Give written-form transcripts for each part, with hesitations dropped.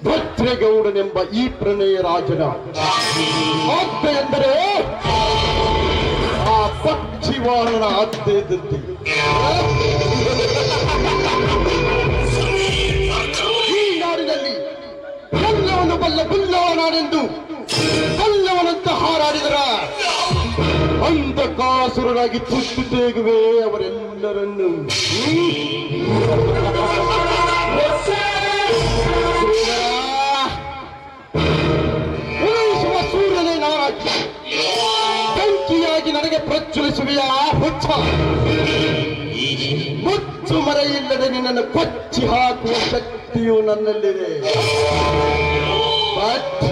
ಭದ್ರೇಗೌಡನೆಂಬ ಈ ಪ್ರಣಯ ರಾಜನ ಆಜ್ಞೆ ಎಂದರೆ ಆ ಪಕ್ಷಿವಾಹನ ಆಜ್ಞೆ ಇದ್ದಂತೆ. ಈ ನಾಡಿನಲ್ಲಿ ಎಲ್ಲವನ್ನು ಬಲ್ಲ ಬುಲ್ಲವ ನಾಡೆಂದು ಬಲ್ಲವನಂತ ಹಾರಾಡಿದರ ಅಂಧಕಾಸುರರಾಗಿ ತುತ್ತು ತೇಗುವೆ ಅವರೆಲ್ಲರನ್ನು. ಉಳಿಸುವ ಸೂರ್ಯನೇ ನಾರಾಜ ಬೆಂಕಿಯಾಗಿ ನನಗೆ ಪ್ರಜ್ವಲಿಸುವೆಯ ಹುಚ್ಚ. ಮುಚ್ಚು ಮರೆಯಿಲ್ಲದೆ ನಿನ್ನನ್ನು ಕೊಚ್ಚಿ ಹಾಕುವ ಶಕ್ತಿಯು ನನ್ನಲ್ಲಿದೆ. ಬಟ್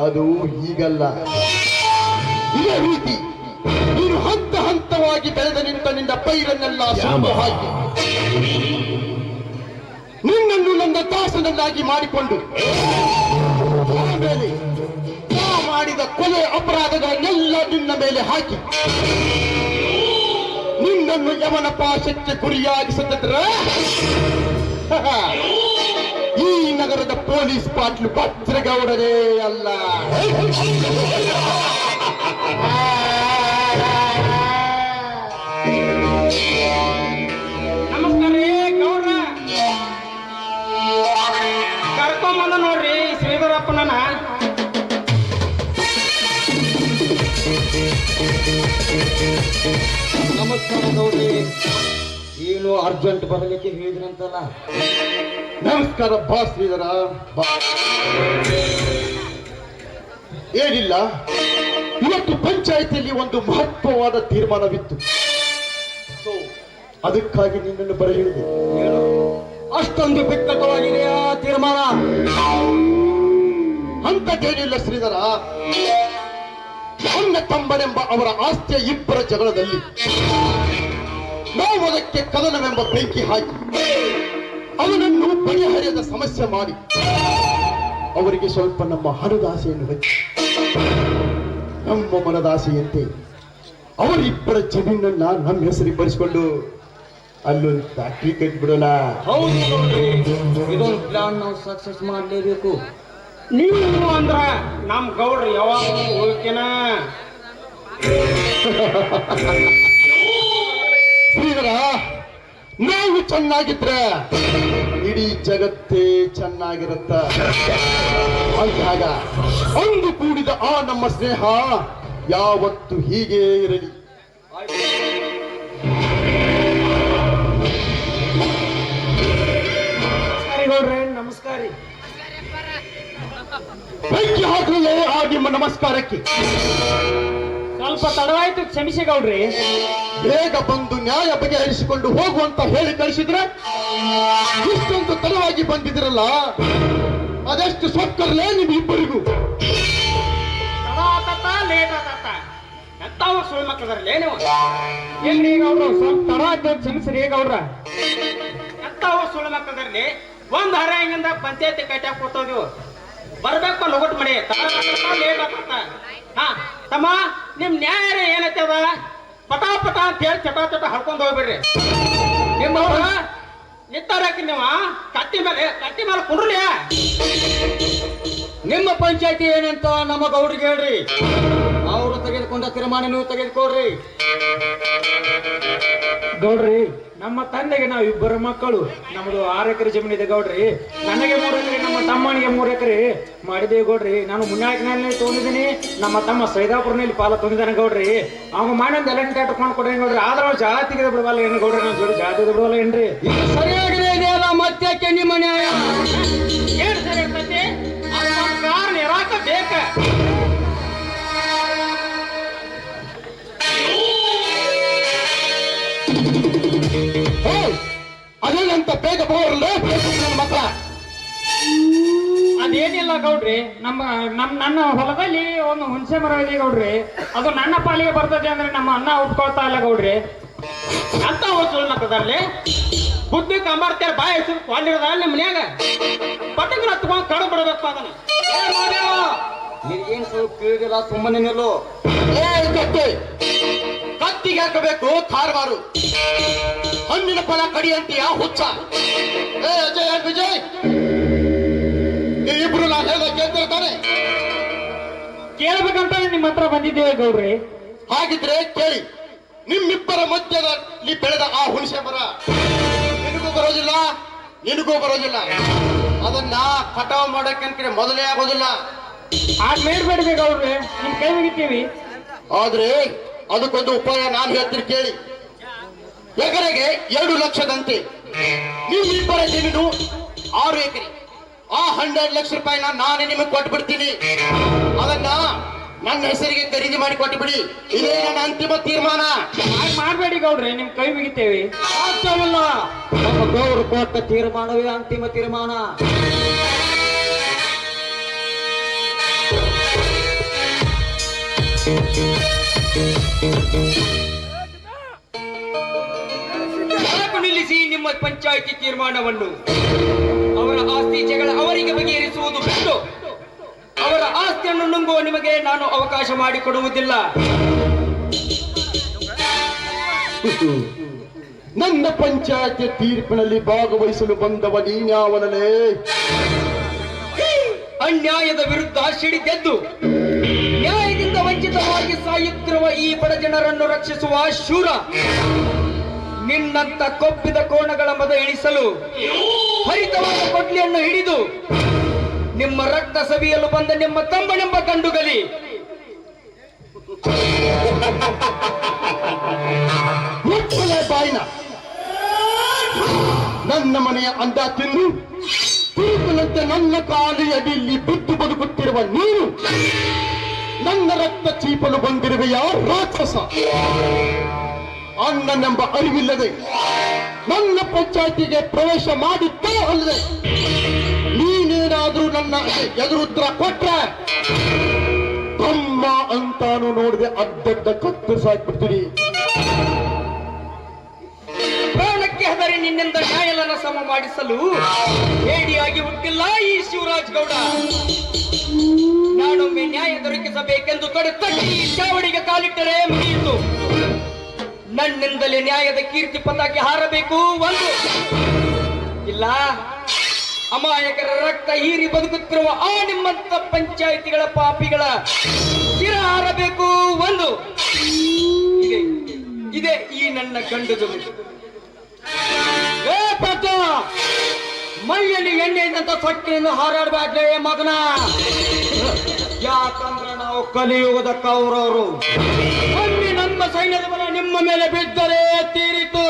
ಅದು ಈಗಲ್ಲ. ಇದೇ ರೀತಿ ನೀನು ಹಂತ ಹಂತವಾಗಿ ಬೆಳೆದ ನಿಂತ ಪೈರನ್ನೆಲ್ಲ ಸುಟ್ಟು ಹಾಕಿ ನಿನ್ನನ್ನು ನನ್ನ ದಾಸನನ್ನಾಗಿ ಮಾಡಿಕೊಂಡು ಆಮೇಲೆ ನಾ ಮಾಡಿದ ಕೊಲೆ ಅಪರಾಧಗಳನ್ನೆಲ್ಲ ನಿನ್ನ ಮೇಲೆ ಹಾಕಿ ನಿನ್ನನ್ನು ಯವನ ಪಾಶಕ್ಕೆ ಗುರಿಯಾಗಿಸದಿದ್ರೆ ಈ ನಗರದ ಪೊಲೀಸ್ ಪಾಟ್ಲು ಭದ್ರೇಗೌಡರೇ ಅಲ್ಲ. ನಮಸ್ಕಾರ ರೀ ಗೌಡ್ರ, ಕರ್ಕೊಂಬಂದ ನೋಡ್ರಿ ಶ್ರೀಧರಪ್ಪನ. ನಮಸ್ಕಾರ ಗೌಡ್ರಿ, ಏನು ಅರ್ಜೆಂಟ್ ಬರಲಿಕ್ಕೆ ಹೇಳಿದ್ರಂತಲ್ಲ? ನಮಸ್ಕಾರ ಬಾ ಶ್ರೀಧರ. ಏನಿಲ್ಲ, ಇವತ್ತು ಪಂಚಾಯಿತಿಯಲ್ಲಿ ಒಂದು ಮಹತ್ವವಾದ ತೀರ್ಮಾನವಿತ್ತು. ಸೊ ಅದಕ್ಕಾಗಿ ನಿನ್ನನ್ನು ಬರೆಯುವುದು. ಅಷ್ಟೊಂದು ಬಿಕ್ಕಟವಾಗಿದೆಯಾ ತೀರ್ಮಾನ? ಅಂತದ್ದೇನಿಲ್ಲ ಶ್ರೀಧರ. ನನ್ನ ತಮ್ಮನೆಂಬ ಅವರ ಆಸ್ತಿಯ ಇಬ್ಬರ ಜಗಳದಲ್ಲಿ ನಾವು ಅದಕ್ಕೆ ಕದನವೆಂಬ ಬೆಂಕಿ ಹಾಕಿ ಅವನನ್ನು ಬಗೆಹರಿಯದ ಸಮಸ್ಯೆ ಮಾಡಿ ಅವರಿಗೆ ಸ್ವಲ್ಪ ನಮ್ಮ ಹಣದಾಸೆಯನ್ನು ಹಚ್ಚಿ ನಮ್ಮ ಮನದಾಸೆಯಂತೆ ಅವರಿಬ್ಬರ ಜಮೀನನ್ನ ನಮ್ಮ ಹೆಸರಿಗೆ ಬರೆಸಿಕೊಂಡು ಅಲ್ಲೊಂದು ಫ್ಯಾಕ್ಟ್ರಿ ಕಟ್ಟಿಬಿಡೋಣ. ಹೌದು ಗೌಡ್ರಿ, ಇದೊಂದು ಪ್ಲಾನ್ ನಾವು ಸಕ್ಸಸ್ ಮಾಡಲೇಬೇಕು. ನೀವು ಅಂದ್ರ ನಮ್ ಗೌಡ್ರಿ ಯಾವಾಗ ಹೋಗ್ತೇನ? ಶ್ರೀಧರ, ನಾವು ಚೆನ್ನಾಗಿದ್ರೆ ಇಡೀ ಜಗತ್ತೇ ಚೆನ್ನಾಗಿರುತ್ತ. ಅಂದಾಗ ಒಂದು ಕೂಡಿದ ಆ ನಮ್ಮ ಸ್ನೇಹ ಯಾವತ್ತು ಹೀಗೆ ಇರಲಿ. ಗೌಡ್ರೆ ನಮಸ್ಕಾರ. ಬೆಂಕಿ ಹಾಕಲೇ ಆ ನಿಮ್ಮ ನಮಸ್ಕಾರಕ್ಕೆ. ಸ್ವಲ್ಪ ತಡವಾಯ್ತು, ಕ್ಷಮಿಸಿ ಗೌಡ್ರಿ. ಬೇಗ ಬಂದು ನ್ಯಾಯ ಬಗೆಹರಿಸಿಕೊಂಡು ಹೋಗುವಂತ ಹೇಳಿ ಕಳಿಸಿದ್ರೆ ಇಷ್ಟೊಂದು ತಡವಾಗಿ ಬಂದಿದ್ರಲ್ಲ, ಅದೆಷ್ಟು ಸೊಕ್ಕರ್ಲೇ ನಿಮ್ಮಿಬ್ಬರಿಗೂ. ಲೇಟ್ ಆತ ಎಂತಾವ ಸುಳ್ಳು ಮಕ್ಕಳದಾರಲ್ಲೇ ನೀವು. ಏನ್ರಿ ಗೌಡ್ರು, ಸ್ವಲ್ಪ ತಡ ಆಯ್ತು, ಕ್ಷಮಿಸ್ರಿ ಗೌಡ್ರ. ಎಂತಾವ ಸುಳ್ಳು ಮಕ್ಕಳದಾರಲ್ಲಿ ಒಂದ್ ಹರೆಯಿಂದ ಪಂಚಾಯತಿ ಕಟ್ಟಾಕ ಕೂತೋದಿವು. ಬರ್ಬೇಕು ಲೊಗಟ್ ಮಾಡಿ ಲೇಟ್ ಆತ. ಹಾ ತಮ್ಮ, ನಿಮ್ ನ್ಯಾಯ ಏನೈತದ ಪಟಾಪಟ ಅಂತ ಹೇಳಿ ಚಟ ಚಟ ಹರ್ಕೊಂಡ್ ಹೋಗ್ಬಿಡ್ರಿ. ನಿಮ್ಮವ್ರ ನಿತ್ತಾರಕ್ಕೆ ನೀವು ಕಟ್ಟಿ ಮೇಲೆ ಕುಂಡ್ರಲಿ. ನಿಮ್ಮ ಪಂಚಾಯತಿ ಏನಂತ ನಮ್ಮ ಗೌಡ್ರಿಗೆ ಹೇಳ್ರಿ. ಅವರು ತೆಗೆದುಕೊಂಡ ತೀರ್ಮಾನ ನೀವು ತೆಗೆದುಕೊಡ್ರಿ. ಗೌಡ್ರಿ, ನಮ್ಮ ತಂದೆಗೆ ನಾವು ಇಬ್ಬರು ಮಕ್ಕಳು. ನಮ್ದು 6 ಎಕರೆ ಜಮೀನಿದೆ ಗೌಡ್ರಿ. ನನಗೆ 3 ಎಕರೆ, ನಮ್ಮ ತಮ್ಮನಿಗೆ 3 ಎಕರೆ ಮಾಡಿದೆ ಗೌಡ್ರಿ. ನಾನು ಮುನ್ನಾಕಿನಲ್ಲಿ ತೊಗೊಂಡಿದ್ದೀನಿ, ನಮ್ಮ ತಮ್ಮ ಸೈದಾಪುರನಲ್ಲಿ ಪಾಲ ತೊಗೊಂಡಿದ್ದಾನೆ ಗೌಡ್ರಿ. ಅವಾಗ ಮಾಡಿದ ಎಲ್ಲ ಕಟ್ಕೊಂಡು ಕೊಡ್ರಿ ಗೌಡ್ರಿ. ಆದ್ರೆ ಅವ್ರು ಜಾಳ ತೆಗೆದು ಬಿಡಬಲ್ಲ ಏನು ಗೌಡ್ರಿ, ನಾನು ಜೋಡಿ ಜಾಳ ತೆಗೆದು ಬಿಡಬಲ್ಲ ಏನ್ರಿ? ಸರಿಯಾಗಿದೆ ಇದೆಯಲ್ಲ, ಮತ್ತೆ ನಿಮ್ಮ ನ್ಯಾಯ ಏನ್ ಸರಿ ಇರ್ತೈತಿ? ಕಾರಣ ಇರಾಕ ಬೇಕ. ಅದೇನಂತ ಬೇಗ ಬರೋರಲ್ಲ ಮಕ್ಕಳ. ಅದೇನಿಲ್ಲ ಗೌಡ್ರಿ, ನನ್ನ ಹೊಲದಲ್ಲಿ ಒಂದು ಹುಣಸೆ ಮರ ಇದೆ ಗೌಡ್ರಿ. ಅದು ನನ್ನ ಪಾಲಿಗೆ ಬರ್ತದೆ ಅಂದ್ರೆ ನಮ್ಮ ಅಣ್ಣ ಒಪ್ಕೊಳ್ತಾ ಇಲ್ಲ ಗೌಡ್ರಿ. ಅಂತ ಸುಳ್ಳು ಮಕ್ಕಳಲ್ಲಿ ಬುದ್ಧಿ ಕಂಬಾರ್ತಾರ ಬಾಯಿ ಹೆಸರು ಕೊಂಡಿರೋದ ನಿಮ್ಮ ಮನ್ಯಾಗ ಪಟಕನ ತಗೊಂಡ್ ಕಡು ಬಿಡಬೇಕು ಅದನ್ನ. ನಿನಗೇನು ಸ್ವಲ್ಪ ತಿಳಿದಿಲ್ಲ, ಸುಮ್ಮನೆ ನಿಲ್ಲು. ಕತ್ತಿಗೆ ಹಾಕಬೇಕು ಕಾರವಾರು. ಹಣ್ಣಿನ ಫಲ ಕಡಿ ಅಂತೀಯ ಹುಚ್ಚ. ಏ ಅಜಯ್ ಅಂಡ್ ವಿಜಯ್, ಇಬ್ರು ನಾನು ಹೇಳ ಕೇಳ್ತಿರ್ತಾನೆ. ಕೇಳ್ಬೇಕಂತ ನಿಮ್ಮ ಹತ್ರ ಬಂದಿದ್ದೇವೆ ಗೌಡ್ರಿ. ಹಾಗಿದ್ರೆ ಕೇಳಿ, ನಿಮ್ಮಿಬ್ಬರ ಮಧ್ಯದಲ್ಲಿ ಬೆಳೆದ ಆ ಹುಣಸೆ ಮರ ನಿನಗೂ ಬರೋದಿಲ್ಲ, ನಿನಗೂ ಬರೋದಿಲ್ಲ. ಅದನ್ನ ಕಟಾವ್ ಮಾಡಕ್ಕೆ ಮೊದಲೇ ಆಗೋದಿಲ್ಲ. ಆಗ ಮೇಡ್ಬೇಡ್ರಿ ಗೌಡ್ರಿ, ನಿಮ್ ಕೈ ಮುಗಿತೀವಿ. ಆದ್ರೆ ಅದಕ್ಕೊಂದು ಉಪಾಯ ನಾನು ಹೇಳ್ತೀನಿ ಕೇಳಿ. ಎಕರೆಗೆ 2 ಲಕ್ಷದಂತೆ ನಿಮ್ಮಿಬ್ಬರ ಜಮೀನು 6 ಎಕರೆ. ಆ 12 ಲಕ್ಷ ರೂಪಾಯಿನ ನಾನೇ ನಿಮಗೆ ಕೊಟ್ಟು ಬಿಡ್ತೀನಿ. ಅದನ್ನ ನನ್ನ ಹೆಸರಿಗೆ ಖರೀದಿ ಮಾಡಿ ಕೊಟ್ಟು ಬಿಡಿ. ಇದೇ ನನ್ನ ಅಂತಿಮ ತೀರ್ಮಾನ. ಆಗ ಮಾಡ್ಬೇಡಿ ಗೌಡ್ರಿ, ನಿಮ್ ಕೈ ಮುಗಿತೇವೆ. ಸಾಧ್ಯವಿಲ್ಲ. ನಮ್ಮ ಗೌರು ಕೊಟ್ಟ ತೀರ್ಮಾನವೇ ಅಂತಿಮ ತೀರ್ಮಾನ. ಸಾಕು ನಿಲ್ಲಿಸಿ ನಿಮ್ಮ ಪಂಚಾಯಿತಿ ತೀರ್ಮಾನವನ್ನು. ಅವರ ಆಸ್ತಿ ಜಗಳ ಅವರಿಗೆ ಬಗೆಹರಿಸುವುದು ಬಿಟ್ಟು ಅವರ ಆಸ್ತಿಯನ್ನು ನುಂಗುವ ನಿಮಗೆ ನಾನು ಅವಕಾಶ ಮಾಡಿಕೊಡುವುದಿಲ್ಲ. ನನ್ನ ಪಂಚಾಯತ್ ತೀರ್ಪಿನಲ್ಲಿ ಭಾಗವಹಿಸಲು ಬಂದವ ನೀನ್ಯಾವನಲೇ? ಅನ್ಯಾಯದ ವಿರುದ್ಧ ಸಿಡಿದೆದ್ದು ನ್ಯಾಯದಿಂದ ವಂಚಿತವಾಗಿ ಸಾಯುತ್ತಿರುವ ಈ ಬಡ ಜನರನ್ನು ರಕ್ಷಿಸುವ ಶೂರ. ನಿನ್ನಂತ ಕೊಬ್ಬಿದ ಕೋಣಗಳ ಮದ ಇಳಿಸಲು ಹರಿತವಾದ ಕೊಡ್ಲಿಯನ್ನು ಹಿಡಿದು ನಿಮ್ಮ ರಕ್ತ ಸವಿಯಲು ಬಂದ ನಿಮ್ಮ ತಮ್ಮನೆಂಬ ಗಂಡುಗಲಿ. ಮುಚ್ಚಲೇ ಬಾಯಿನ. ನನ್ನ ಮನೆಯ ಅಂದ ತಿಂದು ತೀರ್ಪಿನಂತೆ ನನ್ನ ಕಾಲಿ ಅಡಿಯಲ್ಲಿ ಬಿದ್ದು ಬದುಕುತ್ತಿರುವ ನೀನು ನನ್ನ ರಕ್ತ ಚೀಪಲು ಬಂದಿರುವೆಯ ರಾಕ್ಷಸ. ಅಣ್ಣನೆಂಬ ಅರಿವಿಲ್ಲದೆ ನನ್ನ ಪಂಚಾಯತಿಗೆ ಪ್ರವೇಶ ಮಾಡಿದ್ದೇ ಅಲ್ಲದೆ ನೀನೇನಾದ್ರೂ ನನ್ನ ಎದುರುತ್ತರ ಕೊಟ್ರೆ ತಮ್ಮ ಅಂತಾನು ನೋಡಿದೆ ಅಡ್ಡಡ್ಡ ಕತ್ತರಿಸಾಕ್ಬಿಡ್ತೀನಿ. ಪ್ರಾಣಕ್ಕೆ ಹೆದರಿ ನಿನ್ನಿಂದ ನ್ಯಾಯಲನ ಸಮ ಮಾಡಿಸಲು ಹೇಡಿಯಾಗಿ ಹುಟ್ಟಿಲ್ಲ ಈ ಶಿವರಾಜ್ ಗೌಡ. ನಾನೊಮ್ಮೆ ನ್ಯಾಯ ದೊರಕಿಸಬೇಕೆಂದು ತೊಡೆ ತಟ್ಟಿ ಚಾವಡಿಗೆ ಕಾಲಿಟ್ಟರೆ ಮುಗಿಯಿತು. ನನ್ನಿಂದಲೇ ನ್ಯಾಯದ ಕೀರ್ತಿ ಪತಾಕೆ ಹಾರಬೇಕು ಒಂದು, ಇಲ್ಲ ಅಮಾಯಕರ ರಕ್ತ ಹೀರಿ ಬದುಕುತ್ತಿರುವ ಆ ನಿಮ್ಮಂತ ಪಂಚಾಯಿತಿಗಳ ಪಾಪಿಗಳ ಶಿರ ಹಾರಬೇಕು ಒಂದು. ಇದೆ ಇದೆ ಈ ನನ್ನ ಗಂಡುದು. ಏ ಪಟ್ಟ, ಮೈಯಲ್ಲಿ ಎಣ್ಣೆ ಇದ್ದಂತ ಸೊಕ್ಕಿನಿಂದ ಹಾರಾಡಬೇಡ್ಲೇ ಮಗನ. ಯಾಕಂದ್ರೆ ನಾವು ಕಲಿಯುಗದ ಕೌರವರು. ಒಮ್ಮೆ ನಮ್ಮ ಸೈನ್ಯದ ಬಲ ನಿಮ್ಮ ಮೇಲೆ ಬಿದ್ದರೆ ತೀರಿತು.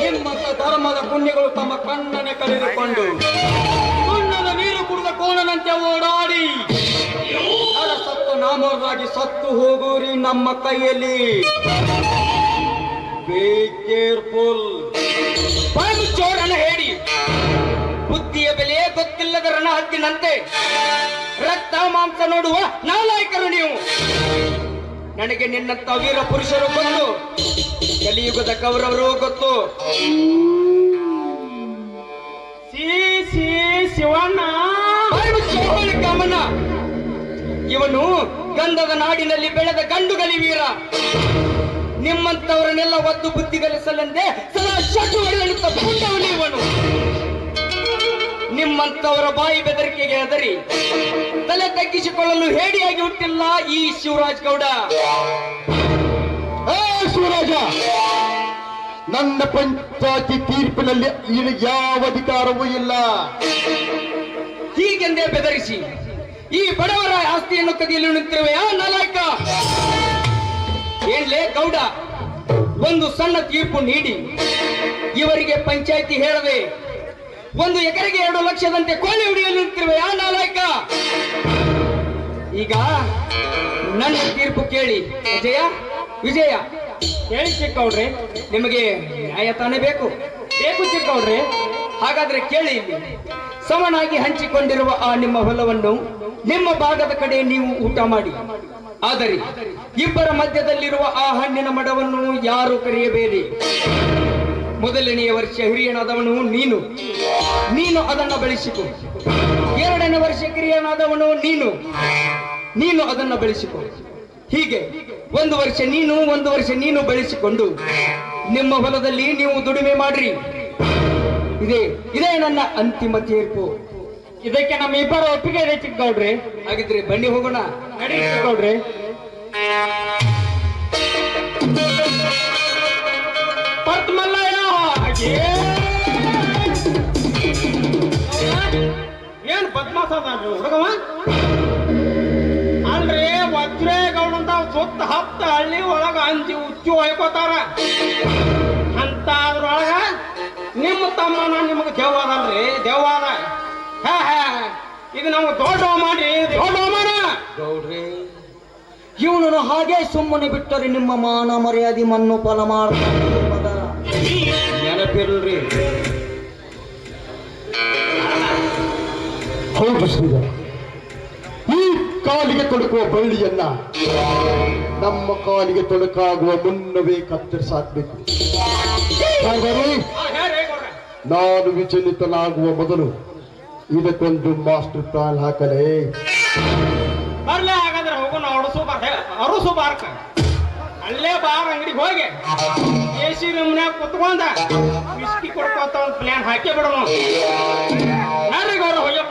ನಿಮ್ಮಂತ ಧರ್ಮದ ಪುಣ್ಯಗಳು ತಮ್ಮ ಕಣ್ಣನೆ ಕಳೆದುಕೊಂಡು ಸುಣ್ಣದ ನೀರು ಕುಡಿದ ಕೋಣನಂತೆ ಓಡಾಡಿ ಸತ್ತು ನಾಮರಾಗಿ ಸತ್ತು ಹೋಗುರಿ ನಮ್ಮ ಕೈಯಲ್ಲಿ. Be careful. ಚೋರನ ಹೇಳಿ ಬುದ್ಧಿಯ ಬೆಲೆ ಗೊತ್ತಿಲ್ಲದ ರಣ ಹದ್ದಿನಂತೆ ರಕ್ತ ಮಾಂಸ ನೋಡುವ ನಾಲಾಯಕರು ನೀವು. ನನಗೆ ನಿನ್ನಂತ ವೀರ ಪುರುಷರು ಗೊತ್ತು, ಕಲಿಯುಗದ ಕೌರವರು ಗೊತ್ತು. ಶಿವಣ್ಣ ಗಮನ. ಇವನು ಗಂಧದ ನಾಡಿನಲ್ಲಿ ಬೆಳೆದ ಗಂಡುಗಲಿ ವೀರ. ನಿಮ್ಮಂತವರನ್ನೆಲ್ಲ ಒದ್ದು ಬುದ್ಧಿ ಕಲಿಸಲೆಂದೇ ಸದಾ ಶಟು ಹೊಡೆಯುತ್ತ ಪುಂಡವನು ಇವನು. ನಿಮ್ಮಂತವರ ಬಾಯಿ ಬೆದರಿಕೆಗೆ ಹೆದರಿ ತಲೆ ತಗ್ಗಿಸಿಕೊಳ್ಳಲು ಹೇಡಿಯಾಗಿ ಹುಟ್ಟಿಲ್ಲ ಈ ಶಿವರಾಜ್ ಗೌಡ. ಶಿವರಾಜ, ನನ್ನ ಪಂಚಾಯತಿ ತೀರ್ಪಿನಲ್ಲಿ ನಿನಗೆ ಯಾವ ಅಧಿಕಾರವೂ ಇಲ್ಲ. ಹೀಗೆಂದೇ ಬೆದರಿಸಿ ಈ ಬಡವರ ಆಸ್ತಿಯನ್ನು ಕದಿಯಲು ನಿಂತಿರುವೆ ಆ ನಾಲಾಯಕ. ಏನ್ಲೇ ಗೌಡ, ಒಂದು ಸಣ್ಣ ತೀರ್ಪು ನೀಡಿ ಇವರಿಗೆ ಪಂಚಾಯಿತಿ ಹೇಳದೆ 1 ಎಕರೆಗೆ 2 ಲಕ್ಷದಂತೆ ಕೋಳಿ ಹೊಡೆಯಲು ನಿಂತಿರುವೆ ಆ ನಾಲಾಯಕ. ಈಗ ನನ್ನ ತೀರ್ಪು ಕೇಳಿ ವಿಜಯ ವಿಜಯ. ಹೇಳಿ ಚಿಕ್ಕವ್ರಿ, ನಿಮಗೆ ನ್ಯಾಯ ತಾನೇ ಬೇಕು? ಬೇಕು ಚಿಕ್ಕವ್ರಿ. ಹಾಗಾದ್ರೆ ಕೇಳಿ, ಇಲ್ಲಿ ಸಮನಾಗಿ ಹಂಚಿಕೊಂಡಿರುವ ಆ ನಿಮ್ಮ ಹೊಲವನ್ನು ನಿಮ್ಮ ಭಾಗದ ಕಡೆ ನೀವು ಊಟ ಮಾಡಿ. ಆದರೆ ಇಬ್ಬರ ಮಧ್ಯದಲ್ಲಿರುವ ಆ ಹಣ್ಣಿನ ಮಡವನ್ನು ಯಾರು ಕರೆಯಬೇಡಿ. ಮೊದಲನೆಯ ವರ್ಷ ಹಿರಿಯನಾದವನು ನೀನು ಅದನ್ನು ಬೆಳೆಸಿಕೊ. 2ನೇ ವರ್ಷ ಕಿರಿಯನಾದವನು ನೀನು ಅದನ್ನು ಬೆಳೆಸಿಕೊ. ಹೀಗೆ 1 ವರ್ಷ ನೀನು 1 ವರ್ಷ ನೀನು ಬೆಳೆಸಿಕೊಂಡು ನಿಮ್ಮ ಹೊಲದಲ್ಲಿ ನೀವು ದುಡಿಮೆ ಮಾಡ್ರಿ. ಇದೇ ನನ್ನ ಅಂತಿಮ ತೀರ್ಪು. ಇದಕ್ಕೆ ನಮ್ಮ ಇಬ್ಬರ ಒಪ್ಪಿಗೆ ಇದೆ ಚಿಕ್ಕಗೌಡ್ರಿ. ಹಾಗಿದ್ರೆ ಬನ್ನಿ ಹೋಗೋಣ. ನಡಿ ಚಿಕ್ಕಗೌಡ್ರಿ. ಪರ್ತ್ ಮಲ್ಲಯ್ಯ ಏನ್ ಬದ್ಮಾಸ ಹುಡುಗವ ಅಲ್ರಿ ವಜ್ರೇಗೌಡ ಅಂತ ಸುತ್ತ ಹತ್ತ ಹಳ್ಳಿ ಒಳಗ ಅಂಜಿ ಉಚ್ಚು ಹೊಯ್ಕೋತಾರ ಅಂತ ಅದ್ರೊಳಗ ನಿಮ್ಮ ತಮ್ಮನ ನಿಮಗ್ ದೆವ್ವದಲ್ರಿ ದೆವ್ವದ. ಇದು ನಾವು ದೊಡ್ಡ ಮಾಡ್ರಿ ದೊಡ್ಡ ಮಾಡ ಗೌಡ್ರೆ, ಇವನನ್ನು ಹಾಗೆ ಸುಮ್ಮನೆ ಬಿಟ್ಟರೆ ನಿಮ್ಮ ಮಾನ ಮರ್ಯಾದೆ ಮಣ್ಣು ಫಲ ಮಾಡ್ತಾರೆ ಮಗ. ನೆನಪಿರ್ರಿ. ಹೌದು ಶ್ರೀಧರ, ಈ ಕಾಲಿಗೆ ತೊಡಕುವ ಬಳ್ಳಿಯನ್ನ ನಮ್ಮ ಕಾಲಿಗೆ ತೊಡಕಾಗುವ ಮುನ್ನವೇ ಕತ್ತರಿಸಾಕ್ಬೇಕು. ಹಾಗಾದ್ರೆ ನಾನು ವಿಚಲಿತನಾಗುವ ಮೊದಲು ಇದಕ್ಕೊಂದು ಮಾಸ್ಟರ್ ಪ್ಲಾನ್ ಹಾಕಲೇ. ಬರ್ಲೇ ಹಾಗಾದ್ರೆ ಹೋಗೋಣ. ಅರಸು ಬಾರ್ಕ ಅಲ್ಲೇ ಬಾರ್ ಅಂಗಡಿಗೆ ಹೋಗಿ AC ರೂಮ್ನ್ಯಾಗ ಕುತ್ಕೊಂಡ ವಿಸ್ಕಿ ಕೊಡ್ಕೋತ ಒಂದು ಪ್ಲಾನ್ ಹಾಕಿ ಬಿಡೋಣ. ಯಾರಿಗೆ ಅವ್ರ ಹೋಗ್ಯ